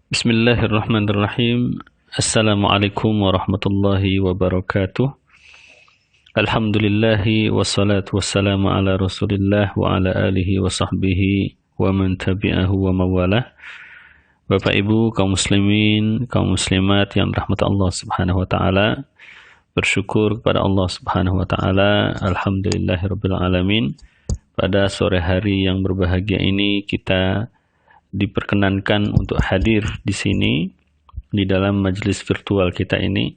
Bismillahirrahmanirrahim. Assalamualaikum warahmatullahi wabarakatuh. Alhamdulillahi wassalatu wassalamu ala rasulillah wa ala alihi wa sahbihi wa man tabi'ahu wa mawalah. Bapak Ibu kaum muslimin, kaum muslimat yang rahmat Allah subhanahu wa ta'ala, bersyukur kepada Allah subhanahu wa ta'ala. Alhamdulillahirabbil alamin. Pada sore hari yang berbahagia ini kita diperkenankan untuk hadir di sini di dalam majelis virtual kita ini.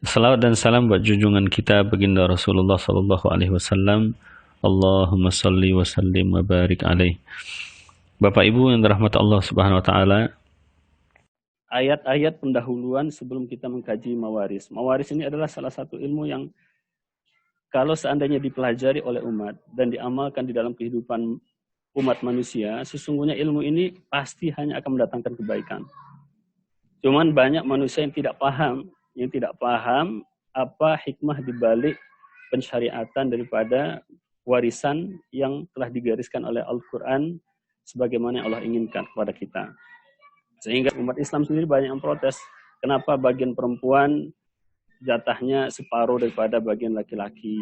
Salawat dan salam buat junjungan kita baginda Rasulullah sallallahu alaihi wasallam. Allahumma salli wa sallim wa barik alaih. Bapak Ibu yang dirahmati Allah Subhanahu wa taala, ayat-ayat pendahuluan sebelum kita mengkaji mawaris. Mawaris ini adalah salah satu ilmu yang kalau seandainya dipelajari oleh umat dan diamalkan di dalam kehidupan umat manusia, sesungguhnya ilmu ini pasti hanya akan mendatangkan kebaikan. Cuman banyak manusia yang tidak paham apa hikmah dibalik pensyariatan daripada warisan yang telah digariskan oleh Al-Quran sebagaimana yang Allah inginkan kepada kita. Sehingga umat Islam sendiri banyak yang protes, kenapa bagian perempuan jatahnya separuh daripada bagian laki-laki.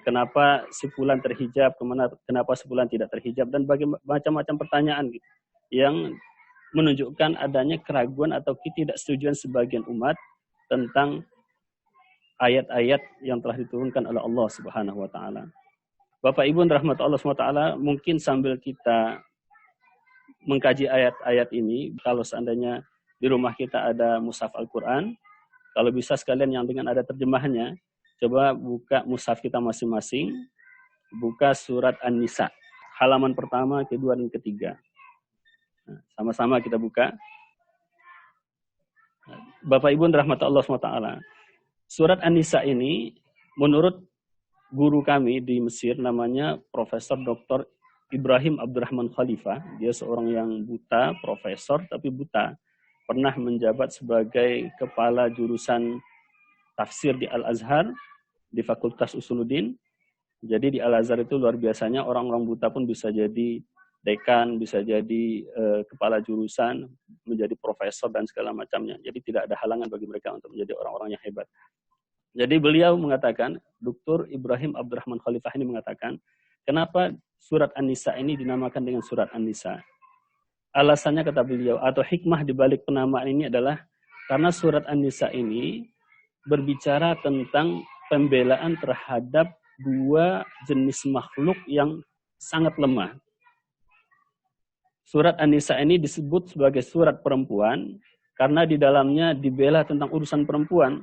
Kenapa si fulan terhijab, kenapa si fulan tidak terhijab, dan macam-macam pertanyaan gitu, yang menunjukkan adanya keraguan atau ketidaksetujuan sebagian umat tentang ayat-ayat yang telah diturunkan oleh Allah Subhanahu wa taala. Bapak Ibu rahmat Allah Subhanahu wa taala, mungkin sambil kita mengkaji ayat-ayat ini, kalau seandainya di rumah kita ada mushaf Al-Qur'an, kalau bisa sekalian yang dengan ada terjemahannya, coba buka mushaf kita masing-masing, buka surat An-Nisa, halaman pertama, kedua, dan ketiga. Nah, sama-sama kita buka. Bapak Ibu rahmat Allah SWT, surat An-Nisa ini menurut guru kami di Mesir, namanya Profesor Dr. Ibrahim Abdurrahman Khalifah. Dia seorang yang buta, profesor tapi buta. Pernah menjabat sebagai kepala jurusan tafsir di Al-Azhar, di Fakultas Usuluddin. Jadi di Al-Azhar itu luar biasanya orang-orang buta pun bisa jadi dekan, bisa jadi kepala jurusan, menjadi profesor dan segala macamnya. Jadi tidak ada halangan bagi mereka untuk menjadi orang-orang yang hebat. Jadi beliau mengatakan, Dr. Ibrahim Abdurrahman Khalifah ini mengatakan, kenapa surat An-Nisa ini dinamakan dengan surat An-Nisa? Alasannya kata beliau, atau hikmah di balik penamaan ini adalah karena surat An-Nisa ini berbicara tentang pembelaan terhadap dua jenis makhluk yang sangat lemah. Surat An-Nisa ini disebut sebagai surat perempuan karena di dalamnya dibela tentang urusan perempuan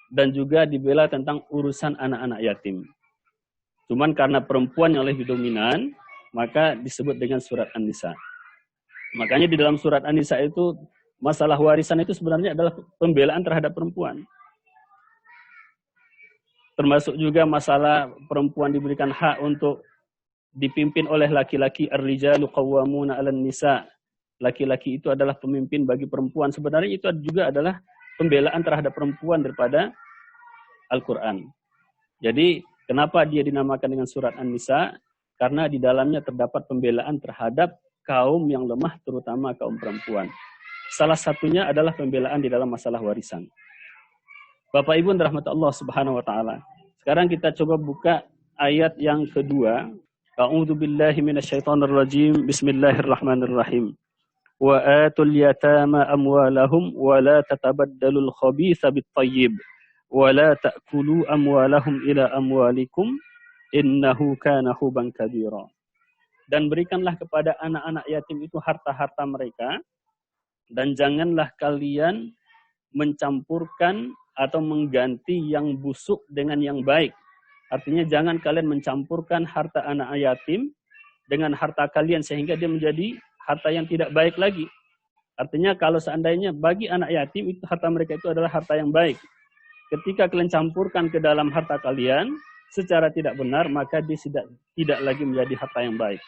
dan juga dibela tentang urusan anak-anak yatim. Cuman karena perempuan yang lebih dominan, maka disebut dengan surat An-Nisa. Makanya di dalam surat An-Nisa itu masalah warisan itu sebenarnya adalah pembelaan terhadap perempuan. Termasuk juga masalah perempuan diberikan hak untuk dipimpin oleh laki-laki. Ar-rijalu qawwamuna 'alan nisa. Laki-laki itu adalah pemimpin bagi perempuan. Sebenarnya itu juga adalah pembelaan terhadap perempuan daripada Al-Quran. Jadi kenapa dia dinamakan dengan surat An-Nisa? Karena di dalamnya terdapat pembelaan terhadap kaum yang lemah, terutama kaum perempuan. Salah satunya adalah pembelaan di dalam masalah warisan. Bapak Ibu rahmat Allah Subhanahu wa taala. Sekarang kita coba buka ayat yang kedua. A'udzu billahi minasyaitonir rajim. Bismillahirrahmanirrahim. Wa atul yatama amwalahum wa la tatabaddalul khabitha bit-thayyib wa la ta'kulu amwalahum ila amwalikum innahu kana huban kabira. Dan berikanlah kepada anak-anak yatim itu harta-harta mereka, dan janganlah kalian mencampurkan atau mengganti yang busuk dengan yang baik. Artinya jangan kalian mencampurkan harta anak yatim dengan harta kalian sehingga dia menjadi harta yang tidak baik lagi. Artinya kalau seandainya bagi anak yatim itu harta mereka itu adalah harta yang baik. Ketika kalian campurkan ke dalam harta kalian secara tidak benar, maka dia tidak lagi menjadi harta yang baik.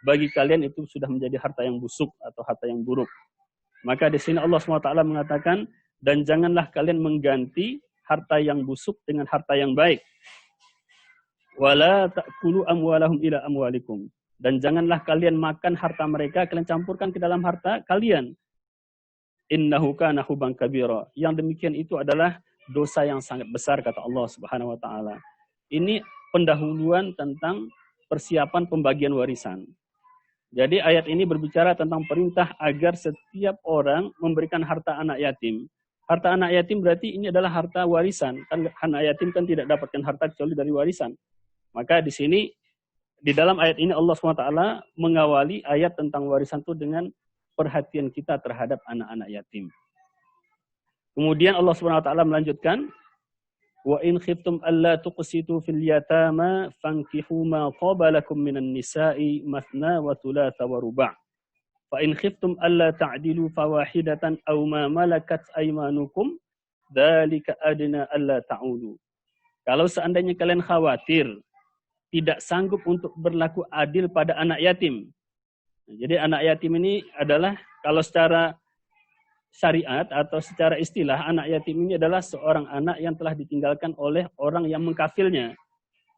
Bagi kalian itu sudah menjadi harta yang busuk atau harta yang buruk. Maka di sini Allah SWT mengatakan, dan janganlah kalian mengganti harta yang busuk dengan harta yang baik. Wala ta'kulu amwalahum ila amwalikum. Dan janganlah kalian makan harta mereka, kalian campurkan ke dalam harta kalian. Innahu kana huban kabira. Yang demikian itu adalah dosa yang sangat besar, kata Allah Subhanahu wa taala. Ini pendahuluan tentang persiapan pembagian warisan. Jadi ayat ini berbicara tentang perintah agar setiap orang memberikan harta anak yatim. Harta anak yatim berarti ini adalah harta warisan. Kan anak yatim kan tidak dapatkan harta kecuali dari warisan. Maka di sini, di dalam ayat ini Allah SWT mengawali ayat tentang warisan itu dengan perhatian kita terhadap anak-anak yatim. Kemudian Allah SWT melanjutkan, wa in khiftum alla tuqsitu fil yatama fankihu ma qabalakum minan nisa'i mathna wa thulatha wa ruba'. Fa in khiftum alla ta'dilu fawahidatan aw ma malakat aymanukum dzalika adna alla ta'ulu. Kalau seandainya kalian khawatir tidak sanggup untuk berlaku adil pada anak yatim. Jadi anak yatim ini adalah kalau secara syariat atau secara istilah, anak yatim ini adalah seorang anak yang telah ditinggalkan oleh orang yang mengkafilnya.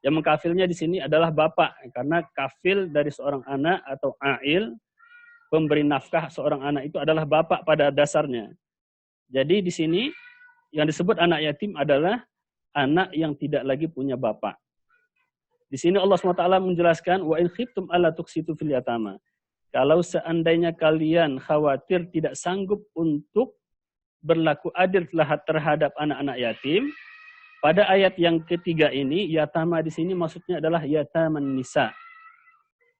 Yang mengkafilnya di sini adalah bapak, karena kafil dari seorang anak atau ail, pemberi nafkah seorang anak itu adalah bapak pada dasarnya. Jadi di sini yang disebut anak yatim adalah anak yang tidak lagi punya bapak. Di sini Allah SWT menjelaskan, wa in khiftum alla tuqsitu fil yatama. Kalau seandainya kalian khawatir tidak sanggup untuk berlaku adil terhadap anak-anak yatim, pada ayat yang ketiga ini, yatama di sini maksudnya adalah yataman nisa.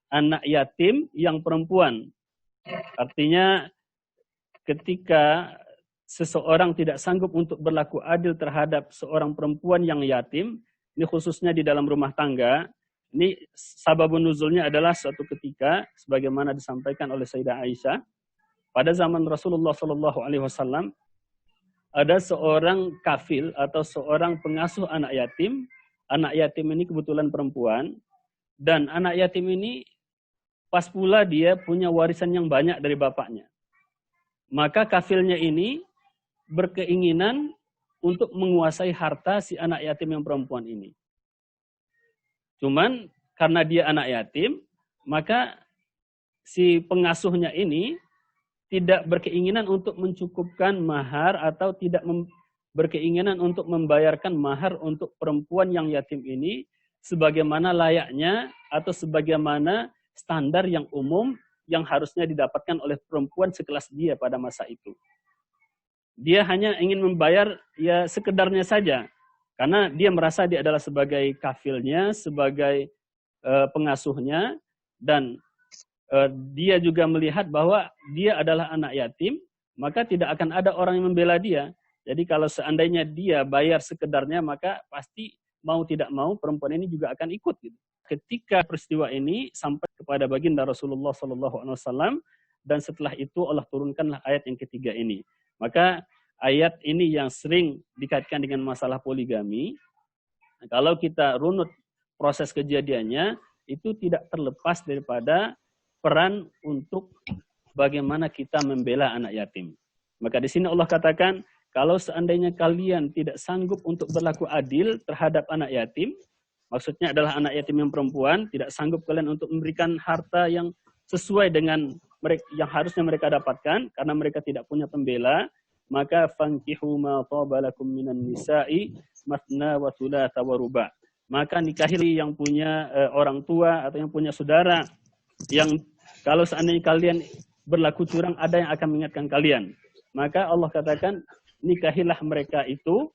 Anak yatim yang perempuan. Artinya ketika seseorang tidak sanggup untuk berlaku adil terhadap seorang perempuan yang yatim, ini khususnya di dalam rumah tangga, ini sababun nuzulnya adalah suatu ketika, sebagaimana disampaikan oleh Sayyidah Aisyah, pada zaman Rasulullah SAW, ada seorang kafil atau seorang pengasuh anak yatim ini kebetulan perempuan, dan anak yatim ini pas pula dia punya warisan yang banyak dari bapaknya. Maka kafilnya ini berkeinginan untuk menguasai harta si anak yatim yang perempuan ini. Cuman karena dia anak yatim, maka si pengasuhnya ini tidak berkeinginan untuk mencukupkan mahar atau tidak berkeinginan untuk membayarkan mahar untuk perempuan yang yatim ini sebagaimana layaknya atau sebagaimana standar yang umum yang harusnya didapatkan oleh perempuan sekelas dia pada masa itu. Dia hanya ingin membayar ya sekedarnya saja. Karena dia merasa dia adalah sebagai kafilnya, sebagai pengasuhnya, dan dia juga melihat bahwa dia adalah anak yatim, maka tidak akan ada orang yang membela dia. Jadi kalau seandainya dia bayar sekedarnya, maka pasti mau tidak mau perempuan ini juga akan ikut. Gitu. Ketika peristiwa ini sampai kepada baginda Rasulullah SAW, dan setelah itu Allah turunkanlah ayat yang ketiga ini. Maka ayat ini yang sering dikaitkan dengan masalah poligami, kalau kita runut proses kejadiannya, itu tidak terlepas daripada peran untuk bagaimana kita membela anak yatim. Maka di sini Allah katakan, kalau seandainya kalian tidak sanggup untuk berlaku adil terhadap anak yatim, maksudnya adalah anak yatim yang perempuan, tidak sanggup kalian untuk memberikan harta yang sesuai dengan yang harusnya mereka dapatkan, karena mereka tidak punya pembela, maka fankihu ma tabalakum minan nisa'i mathna wa thulatha wa ruba'. Maka nikahi yang punya orang tua atau yang punya saudara, yang kalau seandainya kalian berlaku curang, ada yang akan mengingatkan kalian. Maka Allah katakan, nikahilah mereka itu,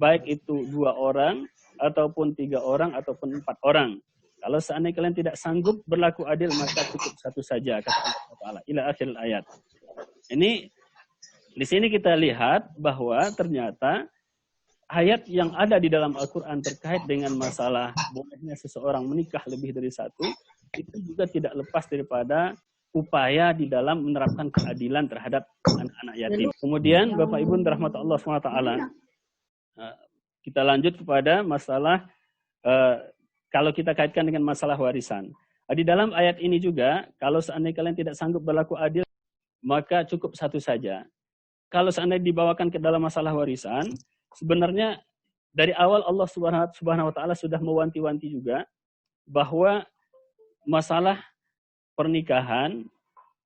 baik itu 2 orang, ataupun 3 orang, ataupun 4 orang. Kalau seandainya kalian tidak sanggup berlaku adil, maka cukup 1 saja, kata Allah Ta'ala. Ila akhir ayat. Ini, di sini kita lihat bahwa ternyata ayat yang ada di dalam Al-Quran terkait dengan masalah bolehnya seseorang menikah lebih dari 1, itu juga tidak lepas daripada upaya di dalam menerapkan keadilan terhadap anak-anak yatim. Kemudian Bapak Ibu rahmat Allah SWT, kita lanjut kepada masalah kalau kita kaitkan dengan masalah warisan. Di dalam ayat ini juga, kalau seandainya kalian tidak sanggup berlaku adil, maka cukup 1 saja. Kalau seandainya dibawakan ke dalam masalah warisan, sebenarnya dari awal Allah Subhanahu wa Ta'ala sudah mewanti-wanti juga bahwa masalah pernikahan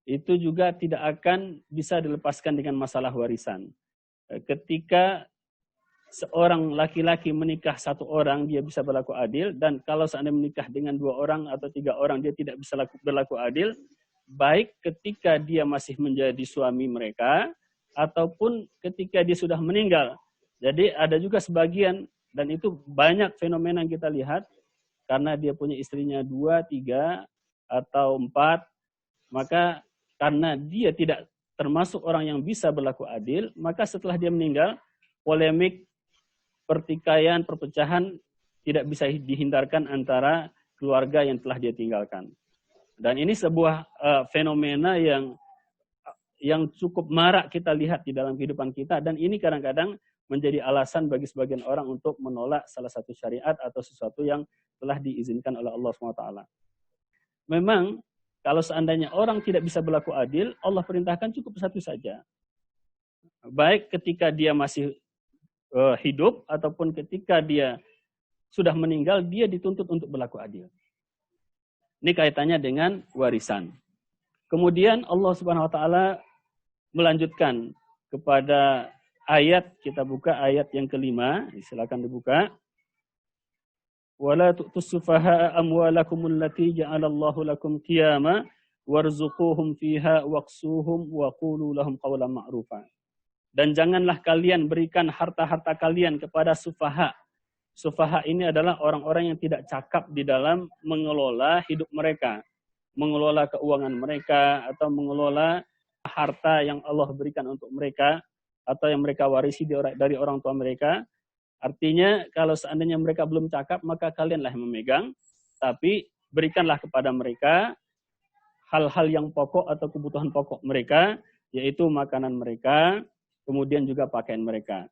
itu juga tidak akan bisa dilepaskan dengan masalah warisan. Ketika seorang laki-laki menikah satu orang, dia bisa berlaku adil, dan kalau seandainya menikah dengan 2 orang atau 3 orang, dia tidak bisa berlaku adil, baik ketika dia masih menjadi suami mereka, ataupun ketika dia sudah meninggal. Jadi ada juga sebagian, dan itu banyak fenomena yang kita lihat, karena dia punya istrinya 2, 3, atau 4, maka karena dia tidak termasuk orang yang bisa berlaku adil, maka setelah dia meninggal, polemik, pertikaian, perpecahan tidak bisa dihindarkan antara keluarga yang telah dia tinggalkan. Dan ini sebuah fenomena yang cukup marak kita lihat di dalam kehidupan kita, dan ini kadang-kadang menjadi alasan bagi sebagian orang untuk menolak salah satu syariat atau sesuatu yang telah diizinkan oleh Allah SWT. Memang kalau seandainya orang tidak bisa berlaku adil, Allah perintahkan cukup satu saja. Baik ketika dia masih hidup ataupun ketika dia sudah meninggal, dia dituntut untuk berlaku adil. Ini kaitannya dengan warisan. Kemudian Allah Subhanahu wa taala melanjutkan kepada ayat, kita buka ayat yang kelima, silakan dibuka. Wala tu'tus sufaha'a amwalakum allati ja'alallahu lakum qiyama warzuquhum fiha waqsuhum wa qulu lahum qawlan ma'rufa. Dan janganlah kalian berikan harta-harta kalian kepada sufaha. Sufaha ini adalah orang-orang yang tidak cakap di dalam mengelola hidup mereka, mengelola keuangan mereka, atau mengelola harta yang Allah berikan untuk mereka, atau yang mereka warisi dari orang tua mereka. Artinya kalau seandainya mereka belum cakap, maka kalianlah yang memegang, tapi berikanlah kepada mereka hal-hal yang pokok atau kebutuhan pokok mereka, yaitu makanan mereka, kemudian juga pakaian mereka.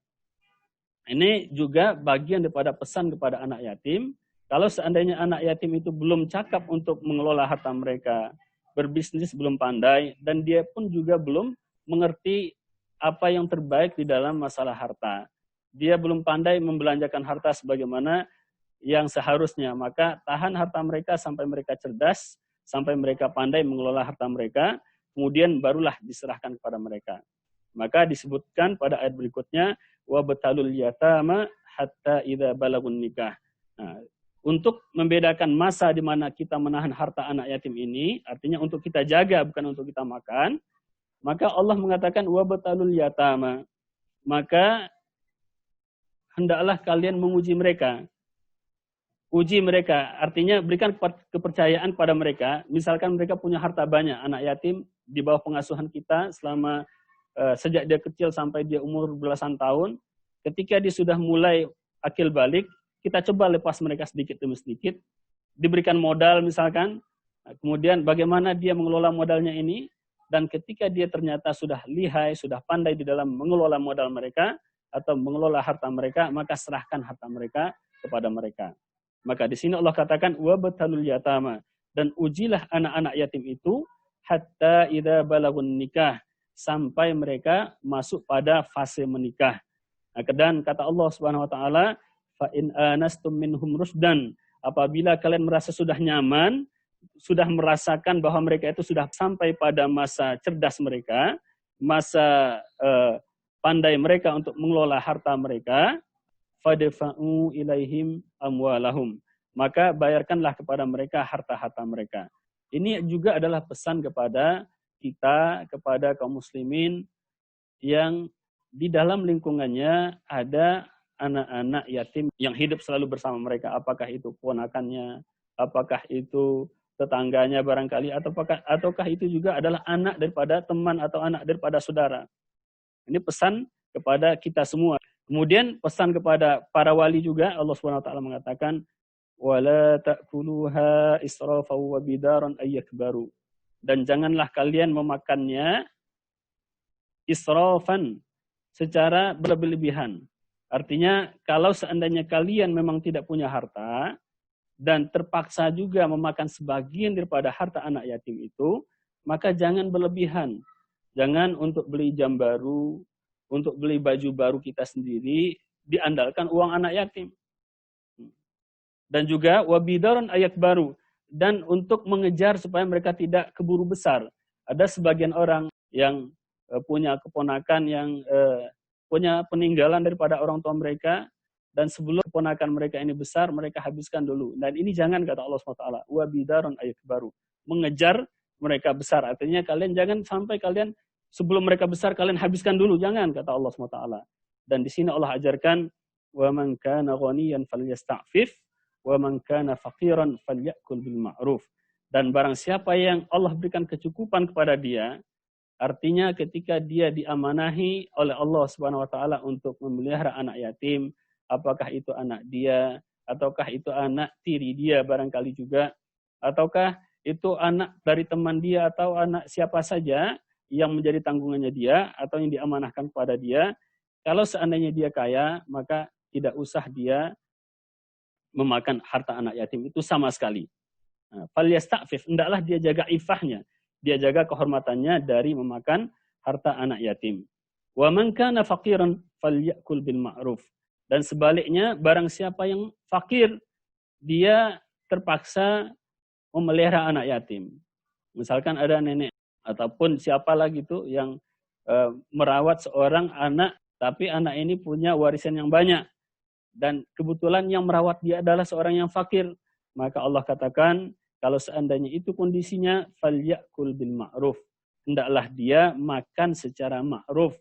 Ini juga bagian daripada pesan kepada anak yatim. Kalau seandainya anak yatim itu belum cakap untuk mengelola harta mereka, berbisnis belum pandai, dan dia pun juga belum mengerti apa yang terbaik di dalam masalah harta. Dia belum pandai membelanjakan harta sebagaimana yang seharusnya. Maka tahan harta mereka sampai mereka cerdas, sampai mereka pandai mengelola harta mereka, kemudian barulah diserahkan kepada mereka. Maka disebutkan pada ayat berikutnya, wa batalul yatama hatta idza balagun nikah. Nah, untuk membedakan masa di mana kita menahan harta anak yatim ini, artinya untuk kita jaga bukan untuk kita makan, maka Allah mengatakan wa batalul yatama. Maka hendaklah kalian menguji mereka. Uji mereka, artinya berikan kepercayaan pada mereka. Misalkan mereka punya harta banyak, anak yatim di bawah pengasuhan kita selama sejak dia kecil sampai dia umur belasan tahun, ketika dia sudah mulai akil balik, kita coba lepas mereka sedikit demi sedikit, diberikan modal misalkan, kemudian bagaimana dia mengelola modalnya ini, dan ketika dia ternyata sudah lihai, sudah pandai di dalam mengelola modal mereka, atau mengelola harta mereka, maka serahkan harta mereka kepada mereka. Maka di sini Allah katakan, wabtalul yatama, dan ujilah anak-anak yatim itu, hatta idza balagun nikah, sampai mereka masuk pada fase menikah. Nah, dan kata Allah Subhanahu wa taala, fa in anastum minhum rusdan, apabila kalian merasa sudah nyaman, sudah merasakan bahwa mereka itu sudah sampai pada masa cerdas mereka, masa pandai mereka untuk mengelola harta mereka, fadfa'u ilaihim amwalahum, maka bayarkanlah kepada mereka harta-harta mereka. Ini juga adalah pesan kepada kita, kepada kaum muslimin yang di dalam lingkungannya ada anak-anak yatim yang hidup selalu bersama mereka, apakah itu ponakannya, apakah itu tetangganya barangkali, ataukah itu juga adalah anak daripada teman atau anak daripada saudara. Ini pesan kepada kita semua. Kemudian pesan kepada para wali juga, Allah Subhanahu wa taala mengatakan, wala ta'kuluha israfan wa bidaran ayyakbaru. Dan janganlah kalian memakannya israfan, secara berlebihan. Artinya kalau seandainya kalian memang tidak punya harta dan terpaksa juga memakan sebagian daripada harta anak yatim itu, maka jangan berlebihan. Jangan untuk beli jam baru, untuk beli baju baru kita sendiri, diandalkan uang anak yatim. Dan juga wabidaron ayat baru. dan untuk mengejar supaya mereka tidak keburu besar. Ada sebagian orang yang punya keponakan yang punya peninggalan daripada orang tua mereka, dan sebelum keponakan mereka ini besar, mereka habiskan dulu. Dan ini jangan, kata Allah SWT, wa bidaron ayat baru, mengejar mereka besar. Artinya kalian jangan sampai kalian sebelum mereka besar kalian habiskan dulu, jangan, kata Allah SWT. Dan di sini Allah ajarkan, wa man kana ghaniyan falyasta'fif wa man kana faqiran falyakul bil ma'ruf. Dan barang siapa yang Allah berikan kecukupan kepada dia, artinya ketika dia diamanahi oleh Allah Subhanahu wa taala untuk memelihara anak yatim, apakah itu anak dia, ataukah itu anak tiri dia barangkali juga, ataukah itu anak dari teman dia atau anak siapa saja yang menjadi tanggungannya dia atau yang diamanahkan kepada dia. Kalau seandainya dia kaya, maka tidak usah dia memakan harta anak yatim itu sama sekali. Falyasta'fif, hendaklah dia jaga ifahnya, dia jaga kehormatannya dari memakan harta anak yatim. Wa man kana faqiran falyakul bil ma'ruf. Dan sebaliknya, barang siapa yang fakir, dia terpaksa memelihara anak yatim. Misalkan ada nenek ataupun siapa lagi tuh yang merawat seorang anak, tapi anak ini punya warisan yang banyak. Dan kebetulan yang merawat dia adalah seorang yang fakir. Maka Allah katakan, kalau seandainya itu kondisinya, falyakul bil ma'ruf. Hendaklah dia makan secara ma'ruf.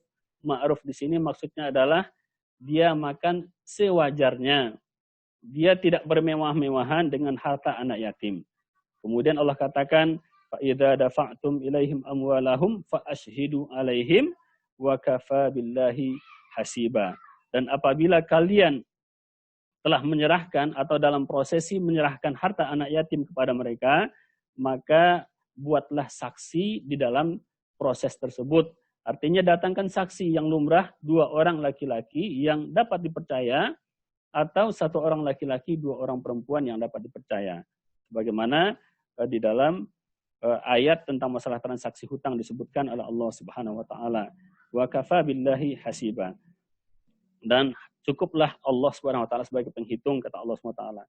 Ma'ruf di sini maksudnya adalah dia makan sewajarnya. Dia tidak bermewah-mewahan dengan harta anak yatim. Kemudian Allah katakan, فَإِذَا دَفَعْتُمْ إِلَيْهِمْ أَمْوَالَهُمْ فَأَشْهِدُوا عَلَيْهِمْ وَكَفَى بِاللَّهِ حَسِيبًا. Dan apabila kalian telah menyerahkan atau dalam prosesi menyerahkan harta anak yatim kepada mereka, maka buatlah saksi di dalam proses tersebut. Artinya datangkan saksi yang lumrah, 2 orang laki-laki yang dapat dipercaya, atau 1 orang laki-laki, 2 orang perempuan yang dapat dipercaya. Sebagaimana di dalam ayat tentang masalah transaksi hutang disebutkan oleh Allah Subhanahu wa taala. Wa kafa billahi hasiba. Dan cukuplah Allah Subhanahu wa taala sebagai penghitung, kata Allah Subhanahu wa taala.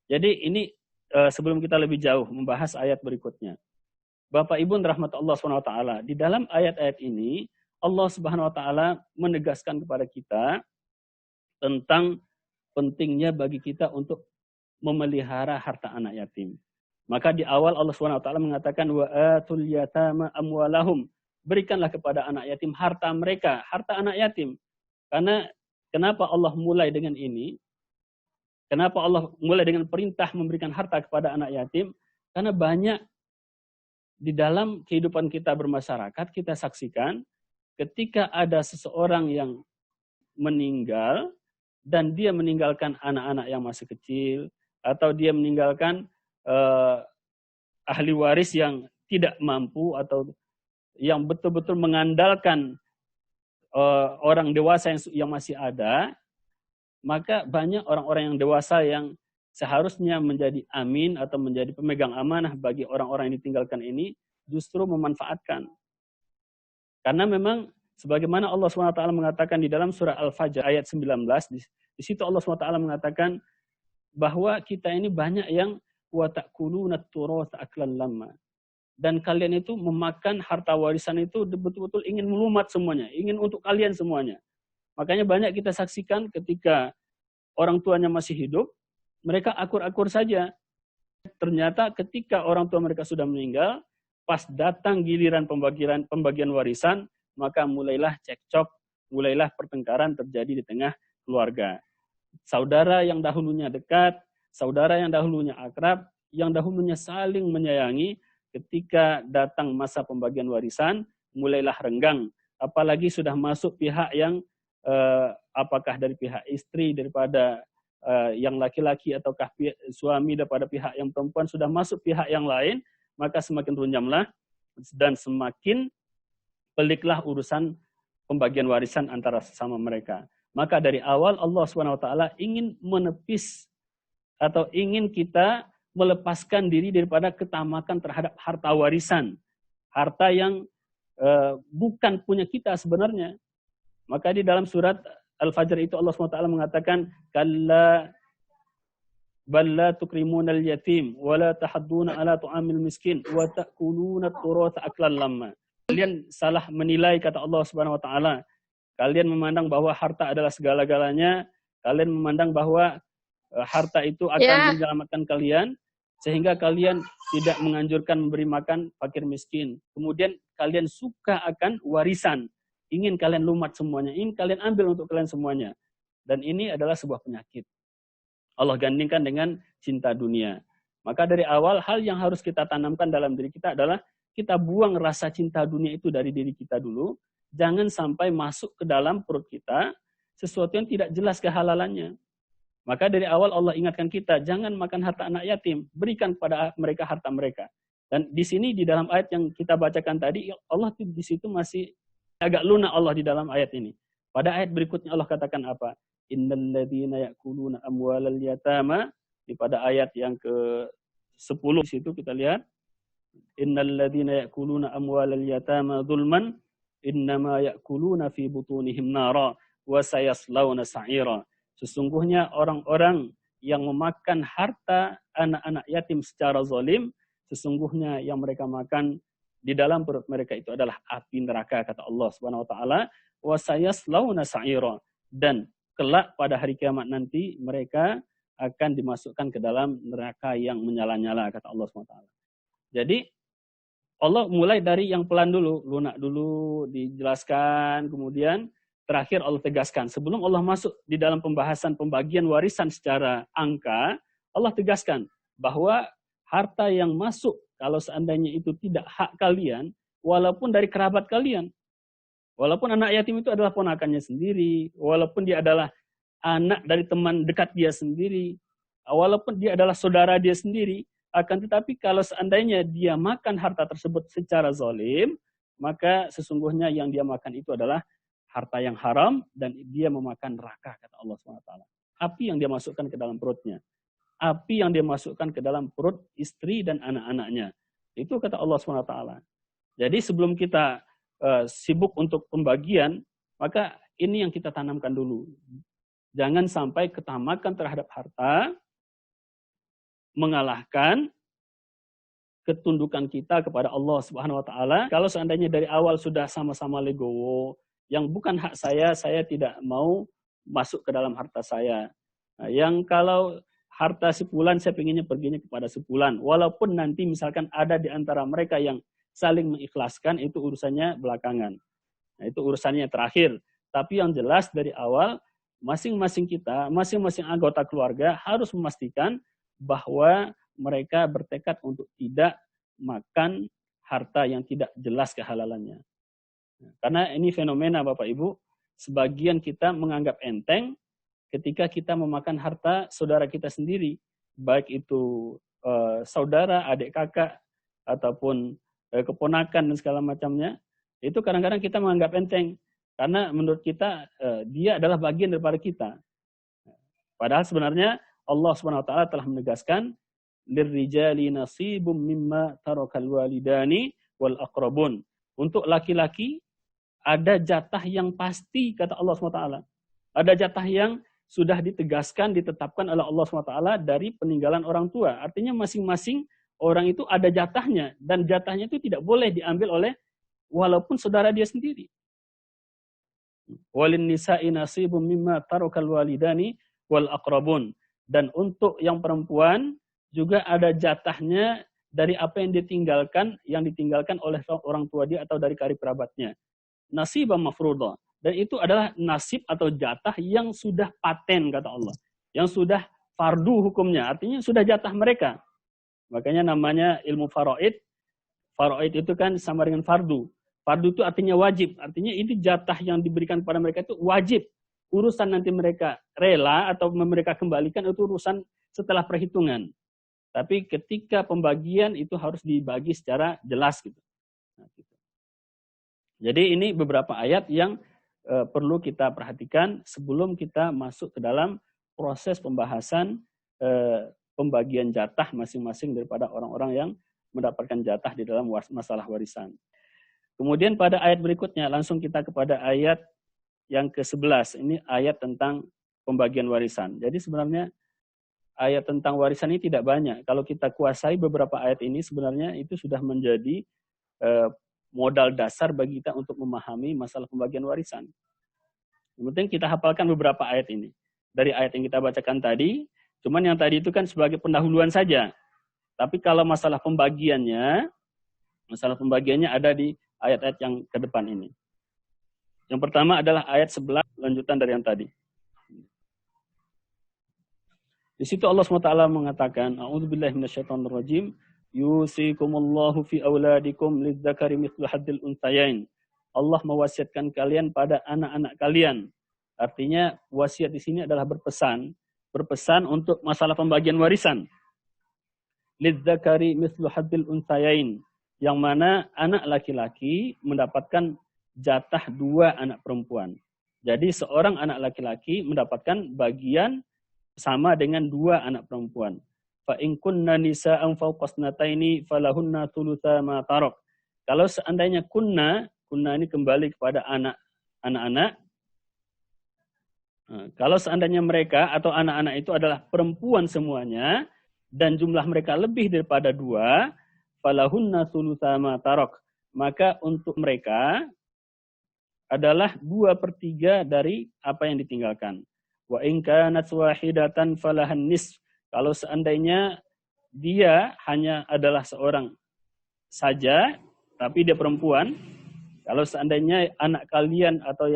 Jadi ini sebelum kita lebih jauh membahas ayat berikutnya. Bapak Ibu rahmat Allah Subhanahu wa taala, di dalam ayat-ayat ini Allah Subhanahu wa taala menegaskan kepada kita tentang pentingnya bagi kita untuk memelihara harta anak yatim. Maka di awal Allah Subhanahu wa taala mengatakan wa atul yatama amwalahum, berikanlah kepada anak yatim harta mereka, harta anak yatim. Karena kenapa Allah mulai dengan ini? Kenapa Allah mulai dengan perintah memberikan harta kepada anak yatim? Karena banyak di dalam kehidupan kita bermasyarakat, kita saksikan ketika ada seseorang yang meninggal dan dia meninggalkan anak-anak yang masih kecil, atau dia meninggalkan ahli waris yang tidak mampu atau yang betul-betul mengandalkan orang dewasa yang masih ada, maka banyak orang-orang yang dewasa yang seharusnya menjadi amin atau menjadi pemegang amanah bagi orang-orang yang ditinggalkan ini, justru memanfaatkan. Karena memang sebagaimana Allah SWT mengatakan di dalam surah Al-Fajr ayat 19, di situ Allah SWT mengatakan bahwa kita ini banyak yang wa ta'kuluna at-turatha aklan lamma. Dan kalian itu memakan harta warisan itu betul-betul ingin melumat semuanya, ingin untuk kalian semuanya. Makanya banyak kita saksikan ketika orang tuanya masih hidup, mereka akur-akur saja. Ternyata ketika orang tua mereka sudah meninggal, pas datang giliran pembagian warisan, maka mulailah cekcok, mulailah pertengkaran terjadi di tengah keluarga. Saudara yang dahulunya dekat, saudara yang dahulunya akrab, yang dahulunya saling menyayangi, ketika datang masa pembagian warisan, mulailah renggang. Apalagi sudah masuk pihak yang apakah dari pihak istri daripada yang laki-laki ataukah suami daripada pihak yang perempuan sudah masuk pihak yang lain, maka semakin runyamlah dan semakin peliklah urusan pembagian warisan antara sesama mereka. Maka dari awal Allah SWT ingin menepis atau ingin kita melepaskan diri daripada ketamakan terhadap harta warisan. Harta yang bukan punya kita sebenarnya. Maka di dalam surat Al-Fajr itu Allah SWT mengatakan, Kalla bal la tukrimunal yatim wa la tahadduna ala tu'amil miskin wa ta'kuluna at-turatha aklan lamma. Kalian salah menilai, kata Allah Subhanahu wa taala. Kalian memandang bahwa harta adalah segala-galanya, kalian memandang bahwa harta itu akan menyelamatkan kalian, sehingga kalian tidak menganjurkan memberi makan fakir miskin. Kemudian kalian suka akan warisan, ingin kalian lumat semuanya, ingin kalian ambil untuk kalian semuanya. Dan ini adalah sebuah penyakit. Allah gandingkan dengan cinta dunia. Maka dari awal, hal yang harus kita tanamkan dalam diri kita adalah kita buang rasa cinta dunia itu dari diri kita dulu. Jangan sampai masuk ke dalam perut kita sesuatu yang tidak jelas kehalalannya. Maka dari awal Allah ingatkan kita, jangan makan harta anak yatim, berikan kepada mereka harta mereka. Dan di sini di dalam ayat yang kita bacakan tadi, Allah di situ masih agak lunak Allah di dalam ayat ini. Pada ayat berikutnya Allah katakan apa? Innal ladzina ya'kuluna amwalal yatama. Pada ayat yang ke-10 di situ kita lihat, innal ladzina ya'kuluna amwalal yatama dzulman innama ya'kuluna fi butunihim nara wa sayaslawna sa'ira. Sesungguhnya orang-orang yang memakan harta anak-anak yatim secara zalim, sesungguhnya yang mereka makan di dalam perut mereka itu adalah api neraka, kata Allah Subhanahu wa taala, wa sayaslawna sa'ira, dan kelak pada hari kiamat nanti mereka akan dimasukkan ke dalam neraka yang menyala-nyala, kata Allah Subhanahu wa taala. Jadi Allah mulai dari yang pelan dulu, lunak dulu, dijelaskan, kemudian terakhir Allah tegaskan. Sebelum Allah masuk di dalam pembahasan pembagian warisan secara angka, Allah tegaskan bahwa harta yang masuk, kalau seandainya itu tidak hak kalian, walaupun dari kerabat kalian, walaupun anak yatim itu adalah ponakannya sendiri, walaupun dia adalah anak dari teman dekat dia sendiri, walaupun dia adalah saudara dia sendiri, akan tetapi kalau seandainya dia makan harta tersebut secara zalim, maka sesungguhnya yang dia makan itu adalah harta yang haram dan dia memakan neraka, kata Allah SWT. Api yang dia masukkan ke dalam perutnya. Api yang dia masukkan ke dalam perut istri dan anak-anaknya. Itu kata Allah SWT. Jadi sebelum kita sibuk untuk pembagian, maka ini yang kita tanamkan dulu. Jangan sampai ketamakan terhadap harta mengalahkan ketundukan kita kepada Allah Subhanahu wa taala. Kalau seandainya dari awal sudah sama-sama legowo, yang bukan hak saya tidak mau masuk ke dalam harta saya. Nah, yang kalau harta sepulan, saya pengennya perginya kepada sepulan. Walaupun nanti misalkan ada di antara mereka yang saling mengikhlaskan, itu urusannya belakangan. Nah, itu urusannya terakhir. Tapi yang jelas dari awal, masing-masing kita, masing-masing anggota keluarga harus memastikan bahwa mereka bertekad untuk tidak makan harta yang tidak jelas kehalalannya. Karena ini fenomena Bapak Ibu, sebagian kita menganggap enteng ketika kita memakan harta saudara kita sendiri, baik itu saudara, adik kakak, ataupun keponakan dan segala macamnya, itu kadang-kadang kita menganggap enteng, karena menurut kita dia adalah bagian daripada kita. Padahal sebenarnya Allah SWT telah menegaskan, lirrijali nasibum mimma tarakal walidani wal aqrabun. Untuk laki-laki ada jatah yang pasti, kata Allah SWT. Ada jatah yang sudah ditegaskan, ditetapkan oleh Allah SWT dari peninggalan orang tua. Artinya masing-masing orang itu ada jatahnya, dan jatahnya itu tidak boleh diambil oleh walaupun saudara dia sendiri. Walin nisa'i nasibum mimma tarakal walidani wal aqrabun. Dan untuk yang perempuan juga ada jatahnya dari apa yang ditinggalkan oleh orang tua dia atau dari karib kerabatnya. Nasibah mafruḍah. Dan itu adalah nasib atau jatah yang sudah paten, kata Allah. Yang sudah fardu hukumnya, artinya sudah jatah mereka. Makanya namanya ilmu faraid. Faraid itu kan sama dengan fardu. Fardu itu artinya wajib. Artinya ini jatah yang diberikan kepada mereka itu wajib. Urusan nanti mereka rela atau mereka kembalikan itu urusan setelah perhitungan. Tapi ketika pembagian itu harus dibagi secara jelas gitu. Nah, gitu. Jadi ini beberapa ayat yang perlu kita perhatikan sebelum kita masuk ke dalam proses pembahasan pembagian jatah masing-masing daripada orang-orang yang mendapatkan jatah di dalam masalah warisan. Kemudian pada ayat berikutnya langsung kita kepada ayat yang ke-11. Ini ayat tentang pembagian warisan. Jadi sebenarnya ayat tentang warisan ini tidak banyak. Kalau kita kuasai beberapa ayat ini, sebenarnya itu sudah menjadi modal dasar bagi kita untuk memahami masalah pembagian warisan. Yang penting kita hafalkan beberapa ayat ini. Dari ayat yang kita bacakan tadi, cuman yang tadi itu kan sebagai pendahuluan saja. Tapi kalau masalah pembagiannya ada di ayat-ayat yang ke depan ini. Yang pertama adalah ayat 11, lanjutan dari yang tadi. Di situ Allah SWT mengatakan, A'udzubillahi minasyaitonirrajim, yusikumullahu fi auladikum lidzakari mithlu hadzil unthayain. Allah mewasiatkan kalian pada anak-anak kalian. Artinya wasiat di sini adalah berpesan untuk masalah pembagian warisan. Lidzakari mithlu hadzil unthayain, yang mana anak laki-laki mendapatkan jatah 2 anak perempuan. Jadi seorang anak laki-laki mendapatkan bagian sama dengan 2 anak perempuan. Fa in kunna nisa'an fawqa ithnataini falahunna thulutsa ma tarak. Kalau seandainya kunna ini kembali kepada anak-anak. Kalau seandainya mereka atau anak-anak itu adalah perempuan semuanya dan jumlah mereka lebih daripada 2, falahunna thulutsa ma tarak. Maka untuk mereka adalah 2/3 dari apa yang ditinggalkan. Wa in kanat wahidatan falahan nisf. Kalau seandainya dia hanya adalah seorang saja, tapi dia perempuan, kalau seandainya anak kalian atau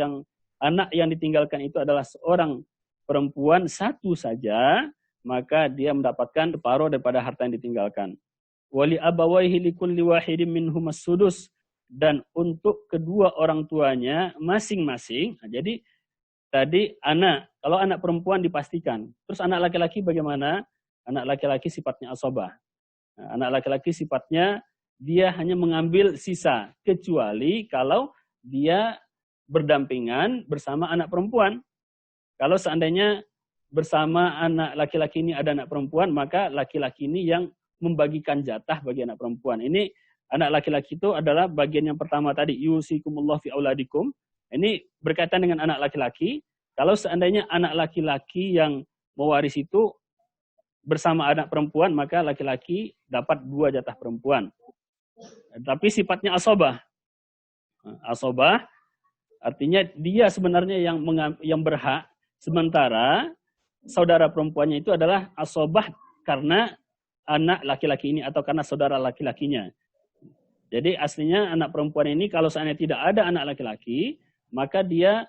anak yang ditinggalkan itu adalah seorang perempuan satu saja, maka dia mendapatkan separuh daripada harta yang ditinggalkan. Wali abawaihi likulli wahidin minhum as-sudus. Dan untuk kedua orang tuanya masing-masing. Jadi tadi kalau anak perempuan dipastikan. Terus anak laki-laki bagaimana? Anak laki-laki sifatnya asabah. Anak laki-laki sifatnya dia hanya mengambil sisa. Kecuali kalau dia berdampingan bersama anak perempuan. Kalau seandainya bersama anak laki-laki ini ada anak perempuan, maka laki-laki ini yang membagikan jatah bagi anak perempuan. Ini anak laki-laki itu adalah bagian yang pertama tadi. Yusikumullah fi auladikum. Ini berkaitan dengan anak laki-laki. Kalau seandainya anak laki-laki yang mewaris itu bersama anak perempuan, maka laki-laki dapat 2 jatah perempuan. Tapi sifatnya asabah. Asabah artinya dia sebenarnya yang berhak, sementara saudara perempuannya itu adalah asabah karena anak laki-laki ini atau karena saudara laki-lakinya. Jadi aslinya anak perempuan ini kalau seandainya tidak ada anak laki-laki, maka dia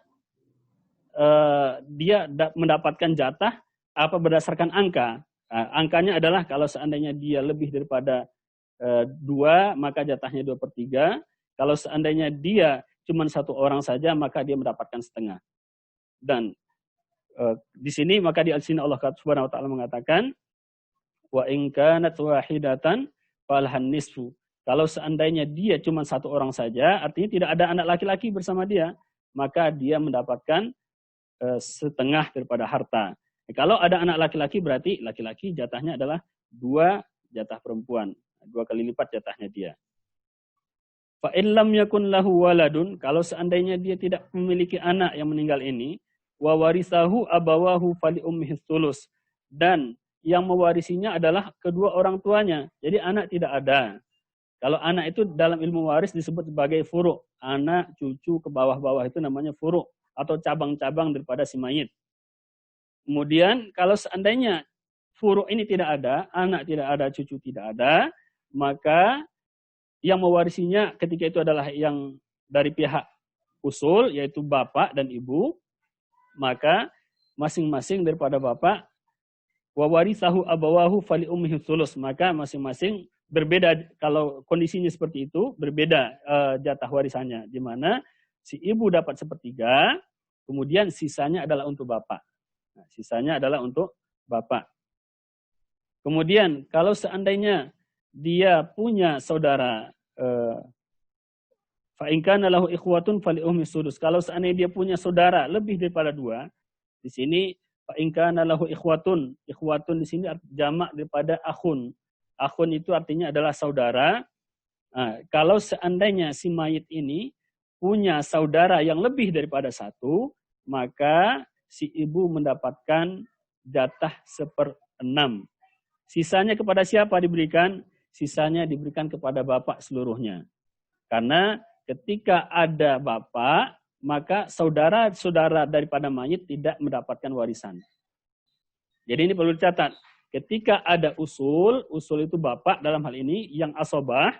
mendapatkan jatah berdasarkan angka. Angkanya adalah kalau seandainya dia lebih daripada 2, maka jatahnya 2/3. Kalau seandainya dia cuma 1 orang saja, maka dia mendapatkan setengah. Dan di sini maka di sini Allah Subhanahu wa taala mengatakan wa in kanat wahidatan falahan nisfu. Kalau seandainya dia cuma 1 orang saja, artinya tidak ada anak laki-laki bersama dia, maka dia mendapatkan setengah daripada harta. Kalau ada anak laki-laki, berarti laki-laki jatahnya adalah 2 jatah perempuan. 2 kali lipat jatahnya dia. Fa in lam yakun lahu waladun, kalau seandainya dia tidak memiliki anak yang meninggal ini, wa warisahu abawahu fali ummihi thuluts, dan yang mewarisinya adalah kedua orang tuanya. Jadi anak tidak ada. Kalau anak itu dalam ilmu waris disebut sebagai furu'. Anak, cucu, ke bawah-bawah itu namanya furu' atau cabang-cabang daripada si mayit. Kemudian kalau seandainya furu' ini tidak ada, anak tidak ada, cucu tidak ada, maka yang mewarisinya ketika itu adalah yang dari pihak usul, yaitu bapak dan ibu, maka masing-masing daripada bapak, wa warithahu abawahu fali ummihi thuluts, maka masing-masing berbeda. Kalau kondisinya seperti itu, berbeda jatah warisannya, di mana si ibu dapat 1/3, kemudian sisanya adalah untuk bapak. Nah, sisanya adalah untuk bapak. Kemudian kalau seandainya dia punya saudara, fa in kana lahu ikhwatun fali ummi sudus. Kalau seandainya dia punya saudara lebih daripada 2, di sini fa in kana lahu ikhwatun. Ikhwatun di sini jamak daripada akhun. Akhun itu artinya adalah saudara. Nah, kalau seandainya si mayit ini punya saudara yang lebih daripada 1, maka si ibu mendapatkan jatah 6. Sisanya kepada siapa diberikan? Sisanya diberikan kepada bapak seluruhnya. Karena ketika ada bapak, maka saudara-saudara daripada mayit tidak mendapatkan warisan. Jadi ini perlu dicatat. Ketika ada usul itu bapak dalam hal ini yang asobah,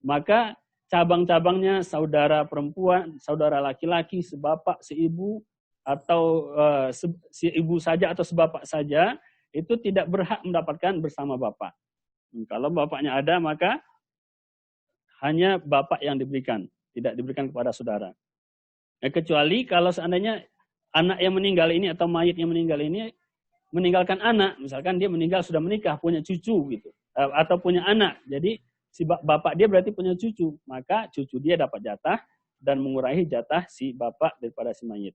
maka cabang-cabangnya saudara perempuan, saudara laki-laki, sebapak, seibu, atau seibu saja atau sebapak saja, itu tidak berhak mendapatkan bersama bapak. Kalau bapaknya ada, maka hanya bapak yang diberikan, tidak diberikan kepada saudara. Kecuali kalau seandainya anak yang meninggal ini atau mayit yang meninggal ini meninggalkan anak, misalkan dia meninggal sudah menikah, punya cucu gitu, atau punya anak, jadi si bapak dia berarti punya cucu, maka cucu dia dapat jatah dan mengurangi jatah si bapak daripada si mayit.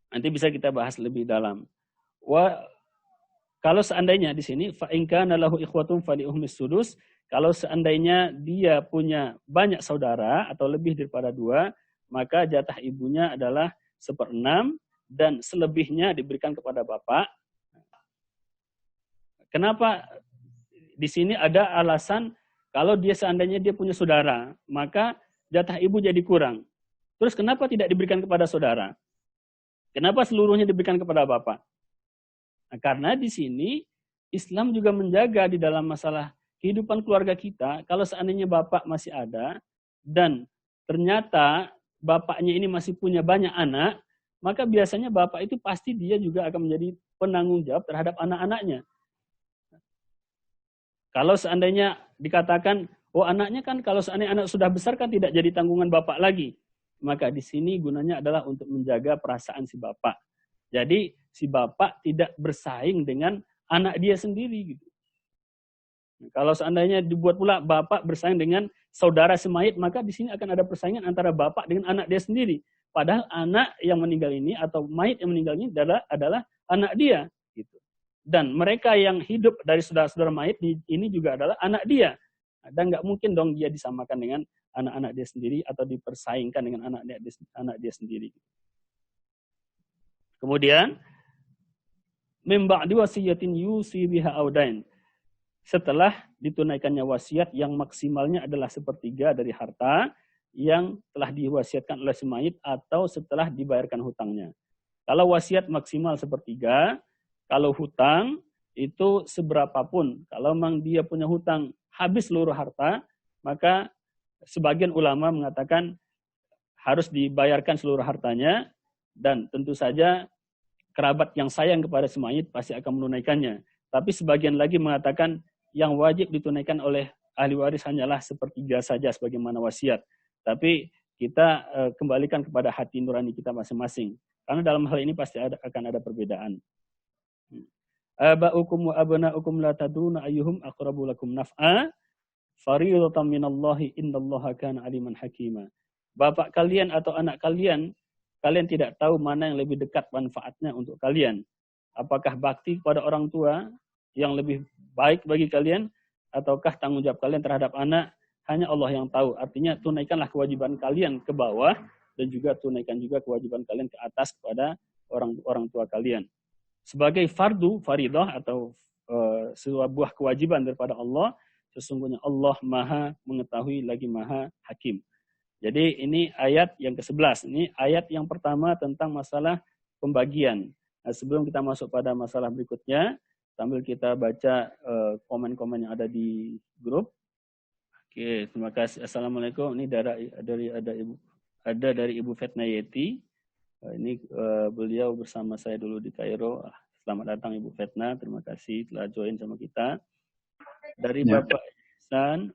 Nanti bisa kita bahas lebih dalam. Kalau seandainya di sini fa in kana lahu ikhwatun fali ummis sudus, kalau seandainya dia punya banyak saudara atau lebih daripada 2, maka jatah ibunya adalah 1/6 dan selebihnya diberikan kepada bapak. Kenapa di sini ada alasan kalau dia seandainya dia punya saudara, maka jatah ibu jadi kurang. Terus kenapa tidak diberikan kepada saudara? Kenapa seluruhnya diberikan kepada bapak? Nah, karena di sini Islam juga menjaga di dalam masalah kehidupan keluarga kita, kalau seandainya bapak masih ada dan ternyata bapaknya ini masih punya banyak anak, maka biasanya bapak itu pasti dia juga akan menjadi penanggung jawab terhadap anak-anaknya. Kalau seandainya dikatakan, oh anaknya kan kalau seandainya anak sudah besar kan tidak jadi tanggungan bapak lagi. Maka di sini gunanya adalah untuk menjaga perasaan si bapak. Jadi si bapak tidak bersaing dengan anak dia sendiri gitu. Kalau seandainya dibuat pula bapak bersaing dengan saudara semayit, maka di sini akan ada persaingan antara bapak dengan anak dia sendiri. Padahal anak yang meninggal ini atau mayit yang meninggal ini adalah anak dia gitu. Dan mereka yang hidup dari saudara-saudara mayit ini juga adalah anak dia. Dan nggak mungkin dong dia disamakan dengan anak-anak dia sendiri atau dipersaingkan dengan anak dia sendiri. Kemudian min ba'di wasiyatin yusi biha audain. Setelah ditunaikannya wasiat yang maksimalnya adalah 1/3 dari harta yang telah diwasiatkan oleh si mayit atau setelah dibayarkan hutangnya. Kalau wasiat maksimal 1/3, kalau hutang itu seberapapun. Kalau memang dia punya hutang habis seluruh harta, maka sebagian ulama mengatakan harus dibayarkan seluruh hartanya dan tentu saja kerabat yang sayang kepada si mayit pasti akan menunaikannya. Tapi sebagian lagi mengatakan yang wajib ditunaikan oleh ahli waris hanyalah 1/3 saja sebagaimana wasiat. Tapi kita kembalikan kepada hati nurani kita masing-masing. Karena dalam hal ini pasti akan ada perbedaan. Aba'ukum wa abna'ukum la tadruna ayyuhum aqrabu lakum naf'a fariidatan minallahi innallaha kana aliman hakima. Bapak kalian atau anak kalian tidak tahu mana yang lebih dekat manfaatnya untuk kalian. Apakah bakti kepada orang tua yang lebih baik bagi kalian ataukah tanggung jawab kalian terhadap anak? Hanya Allah yang tahu. Artinya tunaikanlah kewajiban kalian ke bawah dan juga tunaikan juga kewajiban kalian ke atas kepada orang tua kalian. Sebagai fardu, faridah atau sebuah kewajiban daripada Allah, sesungguhnya Allah Maha mengetahui lagi Maha Hakim. Jadi ini ayat yang ke-11. Ini ayat yang pertama tentang masalah pembagian. Nah, sebelum kita masuk pada masalah berikutnya, sambil kita baca komen-komen yang ada di grup. Oke, terima kasih. Assalamualaikum. Ini dari Ibu Fetna Yeti. Ini beliau bersama saya dulu di Kairo. Selamat datang Ibu Fetna, terima kasih telah join sama kita. Dari Bapak Ihsan,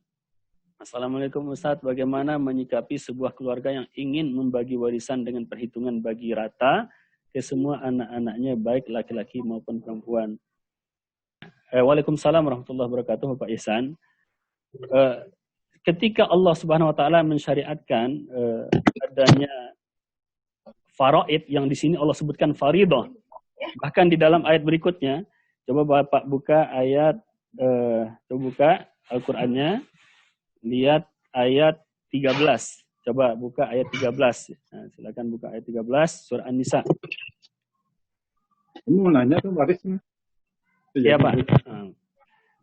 Assalamualaikum Ustaz, bagaimana menyikapi sebuah keluarga yang ingin membagi warisan dengan perhitungan bagi rata ke semua anak-anaknya, baik laki-laki maupun perempuan? Waalaikumsalam warahmatullahi wabarakatuh, Bapak Ihsan. Ketika Allah Subhanahu wa taala mensyariatkan adanya faraid yang di sini Allah sebutkan faridah. Bahkan di dalam ayat berikutnya, coba Bapak buka ayat coba buka Al-Qur'annya, lihat ayat 13. Coba buka ayat 13. Nah, silakan buka ayat 13 surah An-Nisa. Ini mau nanya tuh warisnya. Ya Pak.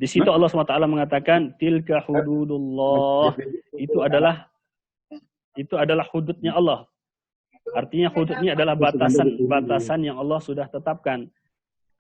Di situ Allah SWT mengatakan tilka hududullah. Itu adalah hududnya Allah. Artinya hududnya adalah batasan yang Allah sudah tetapkan.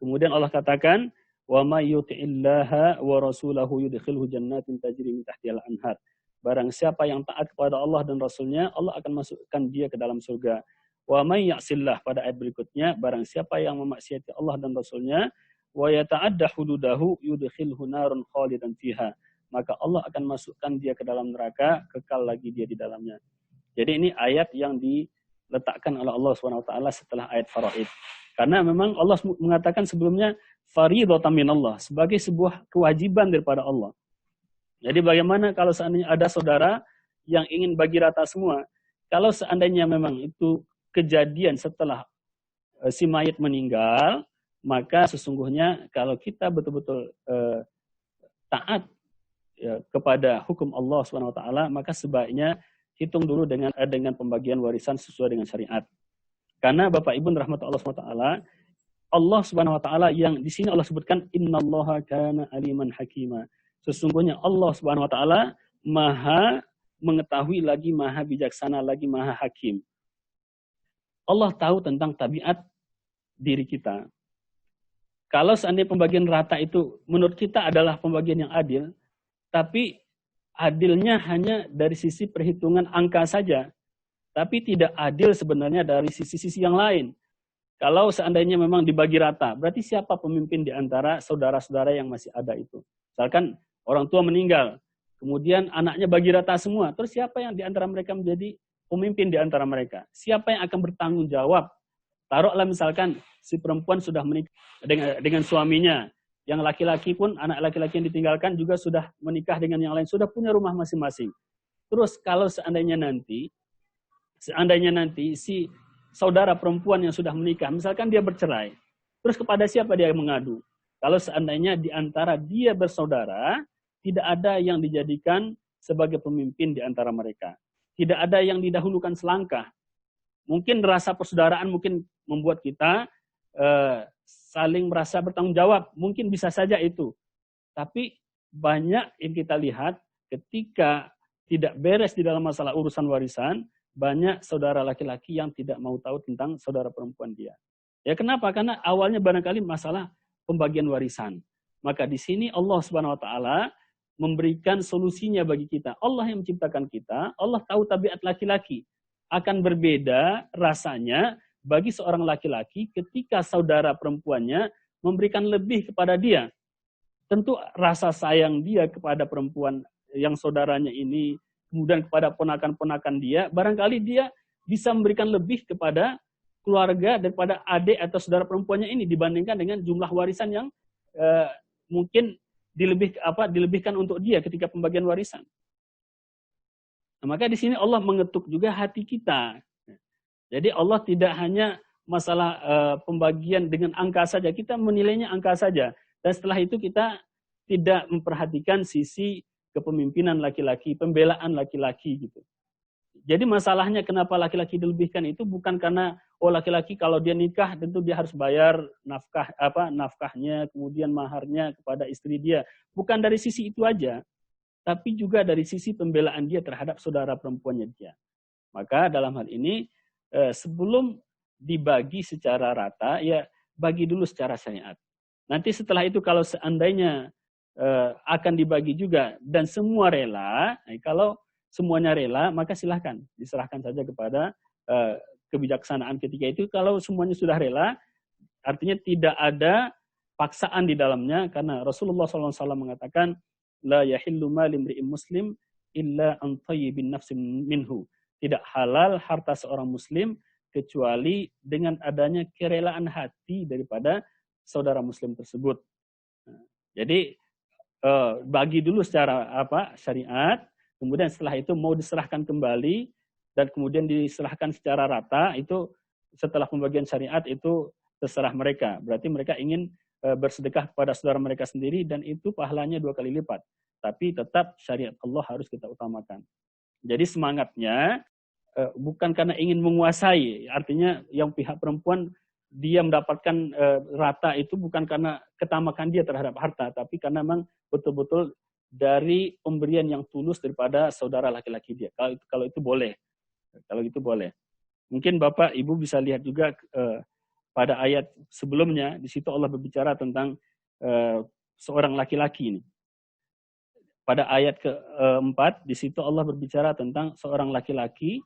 Kemudian Allah katakan wa may yuti'illaha wa rasulahu yudkhilhu jannatin tajri min tahtihal anhar. Barang siapa yang taat kepada Allah dan Rasulnya, Allah akan masukkan dia ke dalam surga. Wa may ya'sillah, pada ayat berikutnya, barang siapa yang memaksiati Allah dan Rasulnya, wa yata'adda hududahu yudkhilhu narun khalidan fiha. Maka Allah akan masukkan dia ke dalam neraka, kekal lagi dia di dalamnya. Jadi ini ayat yang diletakkan oleh Allah SWT setelah ayat faraid. Karena memang Allah mengatakan sebelumnya faridatan minallah, sebagai sebuah kewajiban daripada Allah. Jadi bagaimana kalau seandainya ada saudara yang ingin bagi rata semua? Kalau seandainya memang itu kejadian setelah si mayit meninggal, maka sesungguhnya kalau kita betul-betul taat kepada hukum Allah SWT, maka sebaiknya hitung dulu dengan pembagian warisan sesuai dengan syariat. Karena Bapak Ibu rahmat Allah SWT, Allah Subhanahu wa taala yang di sini Allah sebutkan innallaha kana aliman hakima. Sesungguhnya Allah Subhanahu wa taala Maha mengetahui lagi Maha bijaksana lagi Maha hakim. Allah tahu tentang tabiat diri kita. Kalau seandainya pembagian rata itu menurut kita adalah pembagian yang adil, tapi adilnya hanya dari sisi perhitungan angka saja. Tapi tidak adil sebenarnya dari sisi-sisi yang lain. Kalau seandainya memang dibagi rata, berarti siapa pemimpin di antara saudara-saudara yang masih ada itu? Misalkan orang tua meninggal, kemudian anaknya bagi rata semua, terus siapa yang di antara mereka menjadi pemimpin di antara mereka? Siapa yang akan bertanggung jawab? Taruhlah misalkan si perempuan sudah menikah dengan suaminya, yang laki-laki pun, anak laki-laki yang ditinggalkan juga sudah menikah dengan yang lain, sudah punya rumah masing-masing. Terus kalau seandainya nanti si saudara perempuan yang sudah menikah, misalkan dia bercerai, terus kepada siapa dia mengadu? Kalau seandainya di antara dia bersaudara, tidak ada yang dijadikan sebagai pemimpin di antara mereka. Tidak ada yang didahulukan selangkah. Mungkin rasa persaudaraan mungkin membuat kita saling merasa bertanggung jawab. Mungkin bisa saja itu. Tapi banyak yang kita lihat ketika tidak beres di dalam masalah urusan warisan, banyak saudara laki-laki yang tidak mau tahu tentang saudara perempuan dia. Ya kenapa? Karena awalnya barangkali masalah pembagian warisan. Maka di sini Allah Subhanahu wa taala memberikan solusinya bagi kita. Allah yang menciptakan kita, Allah tahu tabiat laki-laki. Akan berbeda rasanya bagi seorang laki-laki ketika saudara perempuannya memberikan lebih kepada dia. Tentu rasa sayang dia kepada perempuan yang saudaranya ini, kemudian kepada ponakan-ponakan dia, barangkali dia bisa memberikan lebih kepada keluarga daripada adik atau saudara perempuannya ini dibandingkan dengan jumlah warisan yang mungkin dilebihkan untuk dia ketika pembagian warisan. Nah, maka di sini Allah mengetuk juga hati kita. Jadi Allah tidak hanya masalah pembagian dengan angka saja, kita menilainya angka saja. Dan setelah itu kita tidak memperhatikan sisi kepemimpinan laki-laki, pembelaan laki-laki gitu. Jadi masalahnya kenapa laki-laki dilebihkan itu bukan karena laki-laki kalau dia nikah tentu dia harus bayar nafkahnya, kemudian maharnya kepada istri dia. Bukan dari sisi itu aja, tapi juga dari sisi pembelaan dia terhadap saudara perempuannya dia. Maka dalam hal ini sebelum dibagi secara rata, ya bagi dulu secara syariat. Nanti setelah itu kalau seandainya akan dibagi juga dan semua rela, kalau semuanya rela maka silahkan diserahkan saja kepada kebijaksanaan ketika itu. Kalau semuanya sudah rela, artinya tidak ada paksaan di dalamnya, karena Rasulullah SAW mengatakan la yahillu mal imri'in muslim illa an tayyibin nafsin minhu. Tidak halal harta seorang muslim kecuali dengan adanya kerelaan hati daripada saudara muslim tersebut. Jadi bagi dulu secara syariat, kemudian setelah itu mau diserahkan kembali dan kemudian diserahkan secara rata, itu setelah pembagian syariat itu terserah mereka. Berarti mereka ingin bersedekah kepada saudara mereka sendiri dan itu pahalanya 2 kali lipat. Tapi tetap syariat Allah harus kita utamakan. Jadi semangatnya bukan karena ingin menguasai, artinya yang pihak perempuan dia mendapatkan rata itu bukan karena ketamakan dia terhadap harta, tapi karena memang betul-betul dari pemberian yang tulus daripada saudara laki-laki dia. Kalau itu boleh. Kalau itu boleh. Mungkin Bapak Ibu bisa lihat juga pada ayat sebelumnya, di situ Allah berbicara tentang seorang laki-laki ini. Pada ayat keempat, di situ Allah berbicara tentang seorang laki-laki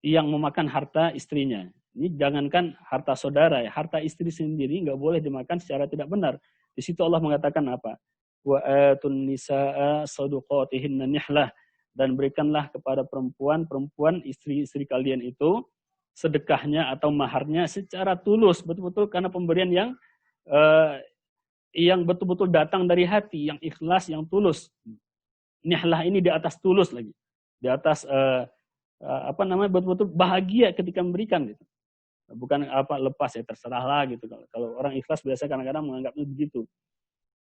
yang memakan harta istrinya. Ini jangankan harta saudara, ya, harta istri sendiri nggak boleh dimakan secara tidak benar. Di situ Allah mengatakan apa? Wa atun nisaa saduqatihinna nihlah, dan berikanlah kepada perempuan istri-istri kalian itu sedekahnya atau maharnya secara tulus, betul-betul karena pemberian yang betul-betul datang dari hati, yang ikhlas, yang tulus. Nihlah ini di atas tulus lagi, di atas betul-betul bahagia ketika memberikan gitu. Bukan lepas ya terserahlah gitu. Kalau orang ikhlas biasa kadang-kadang menganggapnya begitu.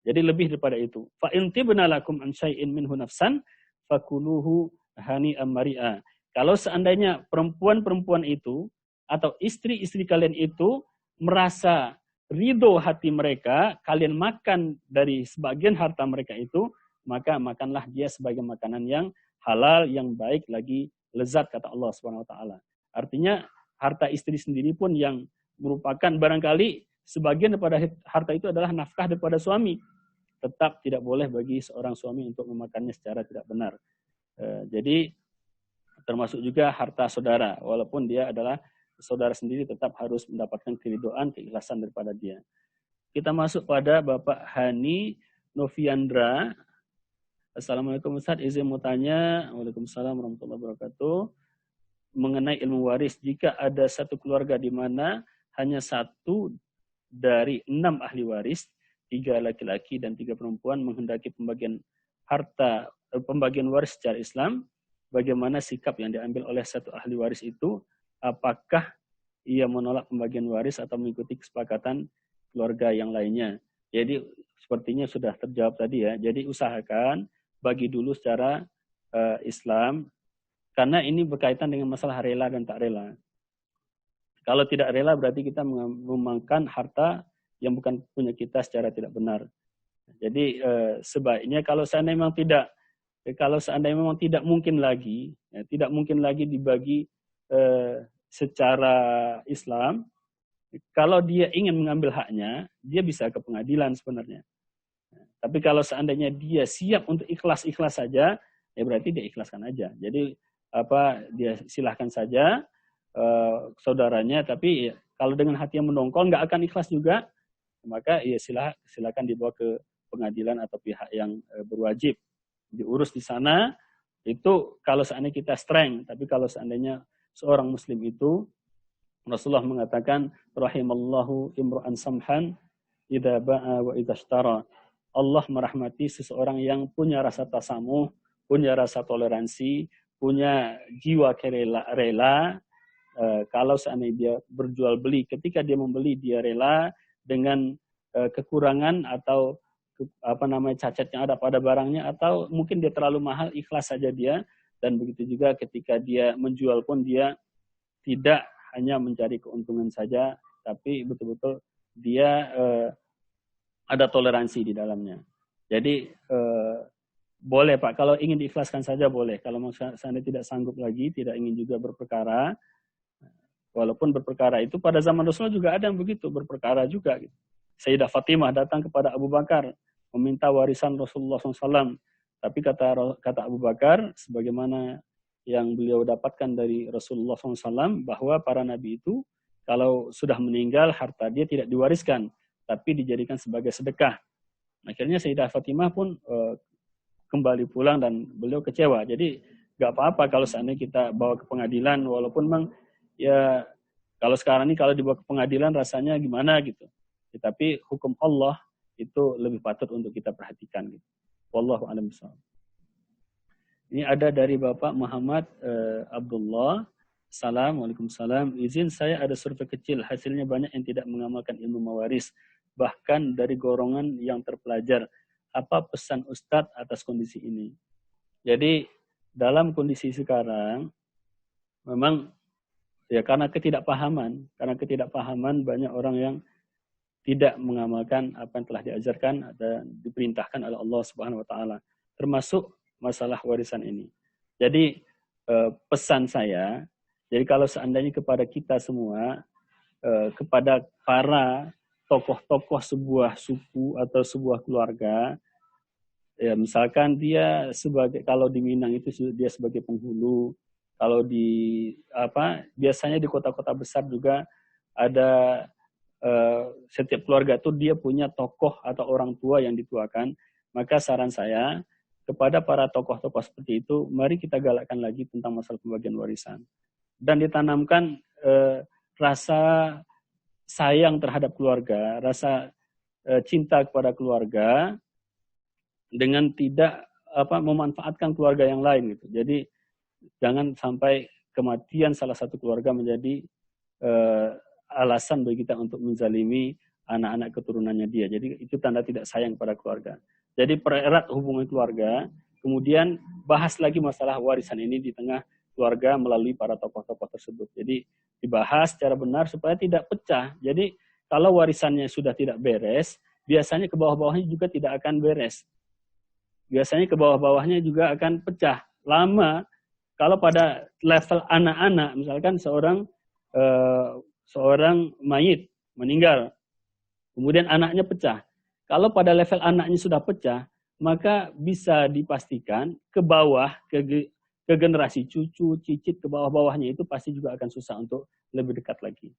Jadi lebih daripada itu. Fa in tibna lakum an syai'in minhu nafsan fakuluhu hani'an mari'a. Kalau seandainya perempuan-perempuan itu atau istri-istri kalian itu merasa ridho hati mereka, kalian makan dari sebagian harta mereka itu, maka makanlah dia sebagai makanan yang halal, yang baik lagi lezat, kata Allah Subhanahu wa taala. Artinya harta istri sendiri pun yang merupakan barangkali sebagian daripada harta itu adalah nafkah daripada suami. Tetap tidak boleh bagi seorang suami untuk memakannya secara tidak benar. Jadi termasuk juga harta saudara, walaupun dia adalah saudara sendiri, tetap harus mendapatkan keridhaan, keikhlasan daripada dia. Kita masuk pada Bapak Hani Noviandra. Assalamualaikum Ustaz, izin mau tanya. Waalaikumsalam warahmatullahi wabarakatuh. Mengenai ilmu waris, jika ada satu keluarga di mana hanya satu dari 6 ahli waris, 3 laki-laki dan 3 perempuan menghendaki pembagian waris secara Islam, bagaimana sikap yang diambil oleh satu ahli waris itu? Apakah ia menolak pembagian waris atau mengikuti kesepakatan keluarga yang lainnya? Jadi sepertinya sudah terjawab tadi ya. Jadi usahakan bagi dulu secara Islam, karena ini berkaitan dengan masalah rela dan tak rela. Kalau tidak rela berarti kita memakan harta yang bukan punya kita secara tidak benar. Jadi sebaiknya kalau seandainya memang tidak mungkin lagi, tidak mungkin lagi dibagi secara Islam, kalau dia ingin mengambil haknya, dia bisa ke pengadilan sebenarnya. Tapi kalau seandainya dia siap untuk ikhlas-ikhlas saja, ya berarti dia ikhlaskan aja. Jadi dia silahkan saja saudaranya, tapi kalau dengan hati yang mendongkol nggak akan ikhlas juga, maka ya silakan dibawa ke pengadilan atau pihak yang berwajib diurus di sana. Itu kalau seandainya kita strength. Tapi kalau seandainya seorang muslim itu, Rasulullah mengatakan rahimallahu imra'an samhan idza ba'a wa idza ishtara. Allah merahmati seseorang yang punya rasa tasamuh, punya rasa toleransi, punya jiwa rela. Kalau seandainya dia berjual beli, ketika dia membeli dia rela dengan kekurangan atau cacat yang ada pada barangnya, atau mungkin dia terlalu mahal, ikhlas saja dia. Dan begitu juga ketika dia menjual pun dia tidak hanya mencari keuntungan saja, tapi betul-betul dia ada toleransi di dalamnya. Jadi boleh Pak, kalau ingin diikhlaskan saja boleh. Kalau seandainya tidak sanggup lagi, tidak ingin juga berperkara, walaupun berperkara itu pada zaman Rasulullah juga ada yang begitu, berperkara juga. Sayyidah Fatimah datang kepada Abu Bakar meminta warisan Rasulullah SAW. Tapi kata Abu Bakar, sebagaimana yang beliau dapatkan dari Rasulullah SAW, bahwa para nabi itu kalau sudah meninggal, harta dia tidak diwariskan, tapi dijadikan sebagai sedekah. Akhirnya Sayyidah Fatimah pun kembali pulang dan beliau kecewa. Jadi nggak apa-apa kalau seandainya kita bawa ke pengadilan, walaupun memang ya kalau sekarang ini kalau dibawa ke pengadilan rasanya gimana gitu. Tapi hukum Allah itu lebih patut untuk kita perhatikan. Gitu. Wallahu a'lam bishawab. Ini ada dari Bapak Muhammad Abdullah. Waalaikumsalam. Izin saya ada survei kecil, hasilnya banyak yang tidak mengamalkan ilmu mawaris, bahkan dari golongan yang terpelajar. Apa pesan Ustadz atas kondisi ini? Jadi dalam kondisi sekarang memang Ya, karena ketidakpahaman banyak orang yang tidak mengamalkan apa yang telah diajarkan dan diperintahkan oleh Allah Subhanahu wa taala, termasuk masalah warisan ini. Jadi pesan saya, jadi kalau seandainya kepada kita semua, kepada para tokoh-tokoh sebuah suku atau sebuah keluarga, ya misalkan dia sebagai, kalau di Minang itu dia sebagai penghulu, kalau di biasanya di kota-kota besar juga ada setiap keluarga itu dia punya tokoh atau orang tua yang dituakan. Maka saran saya kepada para tokoh-tokoh seperti itu, mari kita galakkan lagi tentang masalah pembagian warisan dan ditanamkan rasa sayang terhadap keluarga, rasa cinta kepada keluarga dengan tidak memanfaatkan keluarga yang lain gitu. Jadi jangan sampai kematian salah satu keluarga menjadi alasan bagi kita untuk menzalimi anak-anak keturunannya dia. Jadi itu tanda tidak sayang pada keluarga. Jadi pererat hubungan keluarga, kemudian bahas lagi masalah warisan ini di tengah keluarga melalui para tokoh-tokoh tersebut. Jadi dibahas secara benar supaya tidak pecah. Jadi kalau warisannya sudah tidak beres, biasanya ke bawah-bawahnya juga tidak akan beres. Biasanya ke bawah-bawahnya juga akan pecah. Lama, kalau pada level anak-anak, misalkan seorang mayit meninggal, kemudian anaknya pecah. Kalau pada level anaknya sudah pecah, maka bisa dipastikan ke bawah, ke generasi cucu, cicit, ke bawah-bawahnya itu pasti juga akan susah untuk lebih dekat lagi.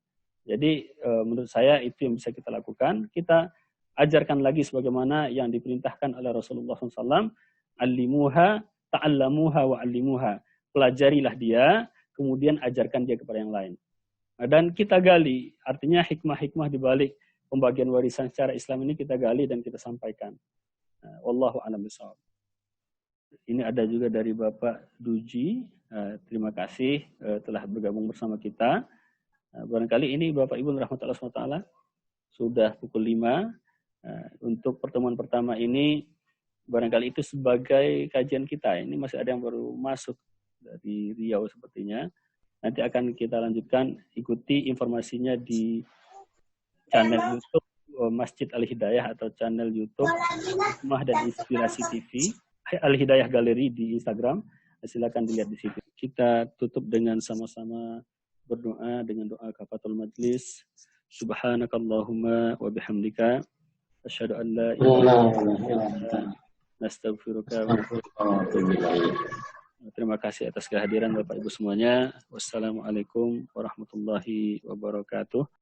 Jadi menurut saya itu yang bisa kita lakukan. Kita ajarkan lagi sebagaimana yang diperintahkan oleh Rasulullah SAW, allimuha, ta'allamuha wa'allimuha. Pelajarilah dia, kemudian ajarkan dia kepada yang lain. Dan kita gali, artinya hikmah-hikmah di balik pembagian warisan secara Islam ini kita gali dan kita sampaikan. Wallahu a'lam bishawab. Ini ada juga dari Bapak Duji. Terima kasih telah bergabung bersama kita. Barangkali ini Bapak Ibu rahmatullahi wabarakatuh, sudah pukul 5. Untuk pertemuan pertama ini barangkali itu sebagai kajian kita. Ini masih ada yang baru masuk dari Riau sepertinya. Nanti akan kita lanjutkan, ikuti informasinya di channel YouTube Masjid Al-Hidayah atau channel YouTube Hikmah dan Inspirasi TV, Al-Hidayah Galeri di Instagram. Silakan dilihat di situ. Kita tutup dengan sama-sama berdoa dengan doa kafatul majlis. Subhanakallahumma wa bihamdika asyhadu an la ilaha illa anta nastaghfiruka wa natubu ilaik. Terima kasih atas kehadiran Bapak Ibu semuanya. Wassalamualaikum warahmatullahi wabarakatuh.